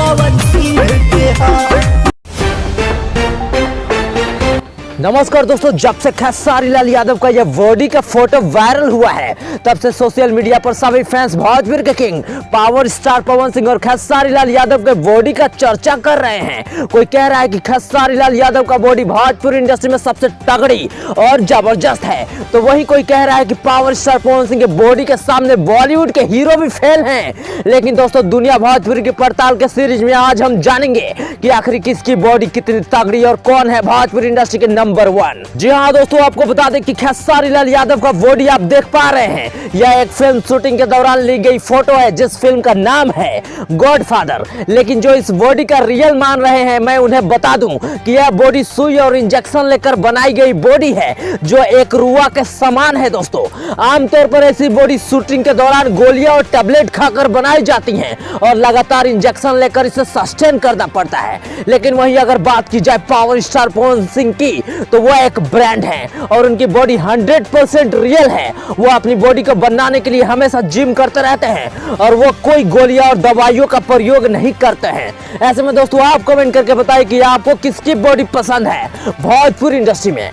पवन सिंह के हाथ। नमस्कार दोस्तों, जब से खेसारी लाल यादव का यह बॉडी का फोटो वायरल हुआ है तब से सोशल मीडिया पर सभी फैंस भोजपुर के king power star Pawan Singh और खेसारी लाल यादव के बॉडी का चर्चा कर रहे हैं। कोई कह रहा है कि खेसारी लाल यादव का बॉडी भोजपुर इंडस्ट्री में सबसे तगड़ी और जबरदस्त है, तो वही कोई कह रहा है कि पावर स्टार पवन सिंह के बॉडी के सामने बॉलीवुड के हीरो भी फेल हैं। लेकिन दोस्तों, दुनिया भोजपुरी की पड़ताल के सीरीज में आज हम जानेंगे कि आखिर किसकी बॉडी कितनी तगड़ी और कौन है भोजपुरी इंडस्ट्री के नंबर 1। जी हाँ दोस्तों, आपको बता दें कि खेसारी लाल यादव का बॉडी आप देख पा रहे हैं। यह एक फिल्म शूटिंग के दौरान ली गई फोटो है जिस फिल्म का नाम है गॉडफादर। लेकिन जो इस बॉडी का रियल मान रहे हैं, मैं उन्हें बता दूं कि यह बॉडी सुई और इंजेक्शन लेकर बनाई गई बॉडी है जो एक रुआ के समान है। दोस्तों, आमतौर पर ऐसी बॉडी शूटिंग के दौरान गोलियां और टैबलेट खाकर बनाई जाती हैं और लगातार इंजेक्शन लेकर इसे सस्टेन करना पड़ता है। लेकिन वहीं अगर बात की जाए पावर स्टार पवन सिंह की, तो वो एक ब्रांड है और उनकी बॉडी 100% रियल है। वो अपनी बॉडी को बनाने के लिए हमेशा जिम करते रहते हैं और वो कोई गोलियां और दवाइयों का प्रयोग नहीं करते हैं। ऐसे में दोस्तों, आप कमेंट करके बताइए कि आपको किसकी बॉडी पसंद है भोजपुरी इंडस्ट्री में।